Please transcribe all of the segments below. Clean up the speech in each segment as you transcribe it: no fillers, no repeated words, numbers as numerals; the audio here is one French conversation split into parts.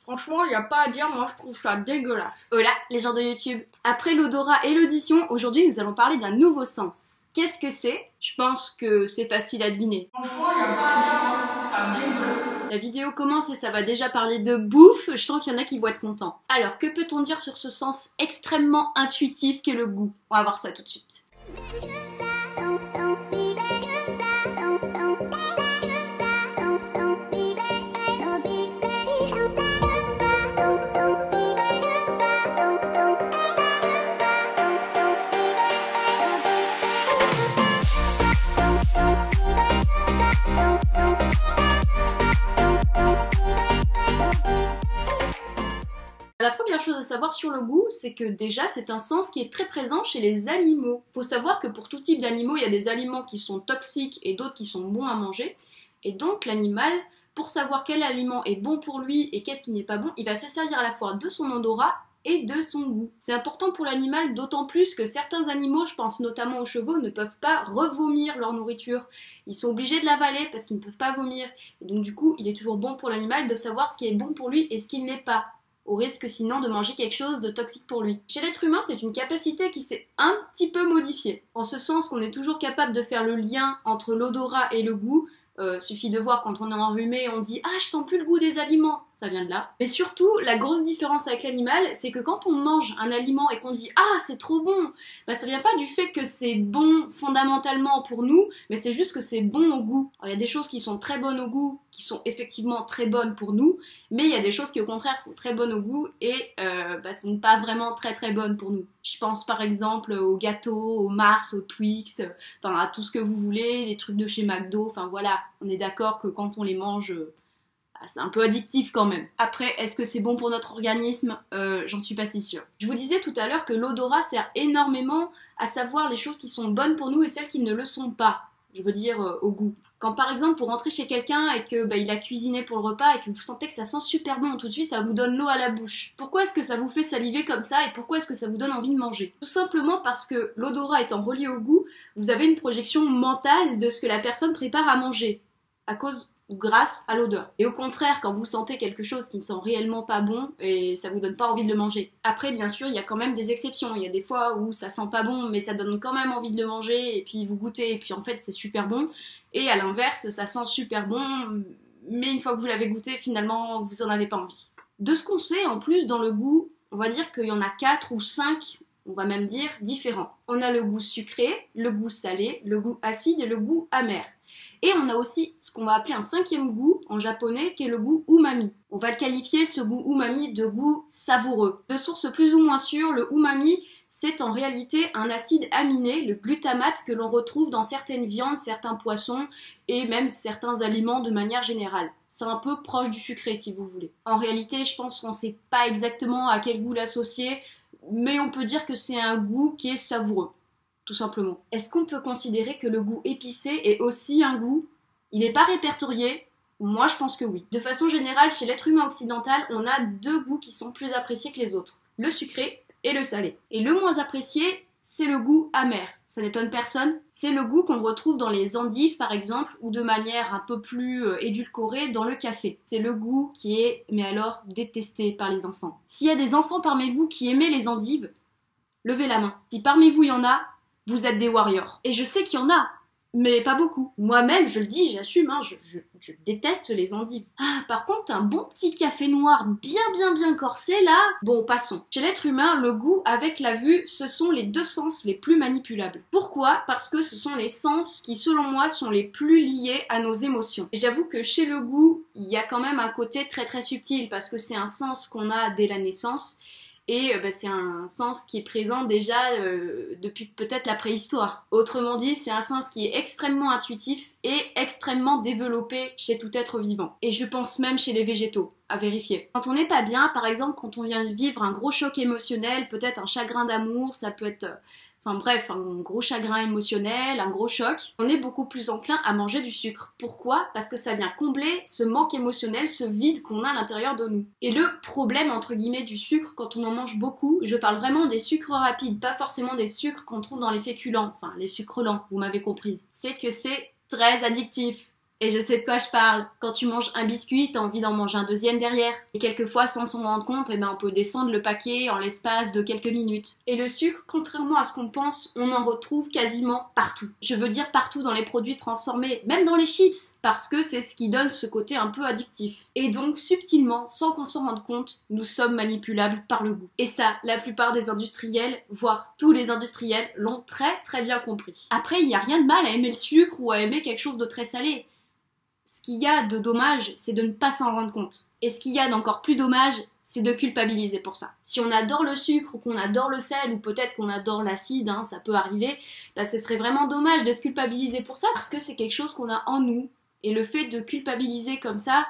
Franchement, il n'y a pas à dire, moi je trouve ça dégueulasse. Hola, les gens de YouTube. Après l'odorat et l'audition, aujourd'hui nous allons parler d'un nouveau sens. Qu'est-ce que c'est? Je pense que c'est facile à deviner. Franchement, il n'y a pas à dire, moi je trouve ça dégueulasse. La vidéo commence et ça va déjà parler de bouffe, je sens qu'il y en a qui vont être contents. Alors, que peut-on dire sur ce sens extrêmement intuitif qu'est le goût? On va voir ça tout de suite. La première chose à savoir sur le goût, c'est que déjà c'est un sens qui est très présent chez les animaux. Faut savoir que pour tout type d'animaux, il y a des aliments qui sont toxiques et d'autres qui sont bons à manger. Et donc l'animal, pour savoir quel aliment est bon pour lui et qu'est-ce qui n'est pas bon, il va se servir à la fois de son odorat et de son goût. C'est important pour l'animal, d'autant plus que certains animaux, je pense notamment aux chevaux, ne peuvent pas revomir leur nourriture. Ils sont obligés de l'avaler parce qu'ils ne peuvent pas vomir. Et donc du coup, il est toujours bon pour l'animal de savoir ce qui est bon pour lui et ce qui ne l'est pas, au risque sinon de manger quelque chose de toxique pour lui. Chez l'être humain, c'est une capacité qui s'est un petit peu modifiée, en ce sens qu'on est toujours capable de faire le lien entre l'odorat et le goût. Suffit de voir quand on est enrhumé, on dit « Ah, je sens plus le goût des aliments », ça vient de là. Mais surtout, la grosse différence avec l'animal, c'est que quand on mange un aliment et qu'on dit « Ah, c'est trop bon », bah ça vient pas du fait que c'est bon fondamentalement pour nous, mais c'est juste que c'est bon au goût. Alors, il y a des choses qui sont très bonnes au goût, qui sont effectivement très bonnes pour nous, mais il y a des choses qui au contraire sont très bonnes au goût et sont pas vraiment très très bonnes pour nous. Je pense par exemple aux gâteaux, aux Mars, aux Twix, enfin à tout ce que vous voulez, les trucs de chez McDo, enfin voilà, on est d'accord que quand on les mange, c'est un peu addictif quand même. Après, est-ce que c'est bon pour notre organisme? J'en suis pas si sûre. Je vous disais tout à l'heure que l'odorat sert énormément à savoir les choses qui sont bonnes pour nous et celles qui ne le sont pas. Je veux dire au goût. Quand par exemple vous rentrez chez quelqu'un et que il a cuisiné pour le repas et que vous sentez que ça sent super bon, tout de suite ça vous donne l'eau à la bouche. Pourquoi est-ce que ça vous fait saliver comme ça et pourquoi est-ce que ça vous donne envie de manger? Tout simplement parce que l'odorat étant relié au goût, vous avez une projection mentale de ce que la personne prépare à manger, à cause ou grâce à l'odeur. Et au contraire, quand vous sentez quelque chose qui ne sent réellement pas bon, et ça vous donne pas envie de le manger. Après, bien sûr, il y a quand même des exceptions. Il y a des fois où ça sent pas bon, mais ça donne quand même envie de le manger, et puis vous goûtez, et puis en fait c'est super bon. Et à l'inverse, ça sent super bon, mais une fois que vous l'avez goûté, finalement, vous en avez pas envie. De ce qu'on sait, en plus, dans le goût, on va dire qu'il y en a 4 ou 5, on va même dire, différents. On a le goût sucré, le goût salé, le goût acide et le goût amer. Et on a aussi ce qu'on va appeler un 5e goût en japonais qui est le goût umami. On va le qualifier ce goût umami de goût savoureux. De source plus ou moins sûre, le umami c'est en réalité un acide aminé, le glutamate, que l'on retrouve dans certaines viandes, certains poissons et même certains aliments de manière générale. C'est un peu proche du sucré si vous voulez. En réalité, je pense qu'on ne sait pas exactement à quel goût l'associer, mais on peut dire que c'est un goût qui est savoureux. Tout simplement. Est-ce qu'on peut considérer que le goût épicé est aussi un goût? Il n'est pas répertorié? Moi je pense que oui. De façon générale, chez l'être humain occidental, on a 2 goûts qui sont plus appréciés que les autres. Le sucré et le salé. Et le moins apprécié, c'est le goût amer. Ça n'étonne personne. C'est le goût qu'on retrouve dans les endives par exemple, ou de manière un peu plus édulcorée dans le café. C'est le goût qui est, mais alors, détesté par les enfants. S'il y a des enfants parmi vous qui aimaient les endives, levez la main. Si parmi vous il y en a, vous êtes des warriors. Et je sais qu'il y en a, mais pas beaucoup. Moi-même, je le dis, j'assume, hein, je déteste les endives. Ah, par contre, un bon petit café noir bien corsé, là, bon, passons. Chez l'être humain, le goût avec la vue, ce sont les 2 sens les plus manipulables. Pourquoi? Parce que ce sont les sens qui, selon moi, sont les plus liés à nos émotions. Et j'avoue que chez le goût, il y a quand même un côté très subtil, parce que c'est un sens qu'on a dès la naissance, et c'est un sens qui est présent déjà depuis peut-être la préhistoire. Autrement dit, c'est un sens qui est extrêmement intuitif et extrêmement développé chez tout être vivant. Et je pense même chez les végétaux, à vérifier. Quand on n'est pas bien, par exemple, quand on vient de vivre un gros choc émotionnel, peut-être un chagrin d'amour, ça peut être... Enfin bref, un gros chagrin émotionnel, un gros choc, on est beaucoup plus enclin à manger du sucre. Pourquoi? Parce que ça vient combler ce manque émotionnel, ce vide qu'on a à l'intérieur de nous. Et le problème, entre guillemets, du sucre, quand on en mange beaucoup, je parle vraiment des sucres rapides, pas forcément des sucres qu'on trouve dans les féculents, enfin les sucres lents, vous m'avez comprise, c'est que c'est très addictif. Et je sais de quoi je parle. Quand tu manges un biscuit, t'as envie d'en manger un deuxième derrière. Et quelquefois, sans s'en rendre compte, on peut descendre le paquet en l'espace de quelques minutes. Et le sucre, contrairement à ce qu'on pense, on en retrouve quasiment partout. Je veux dire partout dans les produits transformés, même dans les chips, parce que c'est ce qui donne ce côté un peu addictif. Et donc, subtilement, sans qu'on s'en rende compte, nous sommes manipulables par le goût. Et ça, la plupart des industriels, voire tous les industriels, l'ont très bien compris. Après, il n'y a rien de mal à aimer le sucre ou à aimer quelque chose de très salé. Ce qu'il y a de dommage, c'est de ne pas s'en rendre compte. Et ce qu'il y a d'encore plus dommage, c'est de culpabiliser pour ça. Si on adore le sucre, ou qu'on adore le sel, ou peut-être qu'on adore l'acide, ça peut arriver, ce serait vraiment dommage de se culpabiliser pour ça, parce que c'est quelque chose qu'on a en nous. Et le fait de culpabiliser comme ça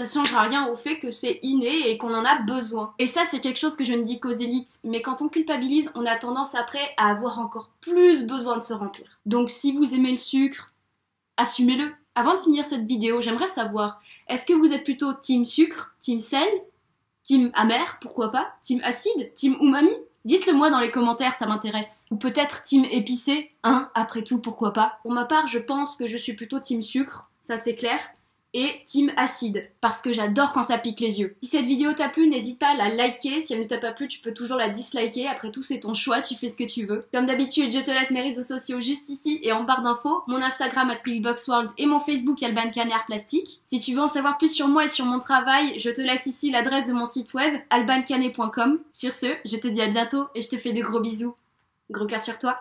changera rien au fait que c'est inné et qu'on en a besoin. Et ça, c'est quelque chose que je ne dis qu'aux élites, mais quand on culpabilise, on a tendance après à avoir encore plus besoin de se remplir. Donc si vous aimez le sucre, assumez-le. Avant de finir cette vidéo, j'aimerais savoir, est-ce que vous êtes plutôt team sucre, team sel, team amer, pourquoi pas, team acide, team umami? Dites-le moi dans les commentaires, ça m'intéresse. Ou peut-être team épicé, après tout, pourquoi pas. Pour ma part, je pense que je suis plutôt team sucre, ça c'est clair, et team acide, parce que j'adore quand ça pique les yeux. Si cette vidéo t'a plu, n'hésite pas à la liker. Si elle ne t'a pas plu, tu peux toujours la disliker. Après tout, c'est ton choix, tu fais ce que tu veux. Comme d'habitude, je te laisse mes réseaux sociaux juste ici et en barre d'infos. Mon Instagram @PiggyBoxWorld et mon Facebook Alban Caner Plastique. Si tu veux en savoir plus sur moi et sur mon travail, je te laisse ici l'adresse de mon site web albancanet.com. Sur ce, je te dis à bientôt et je te fais de gros bisous. Gros cœur sur toi.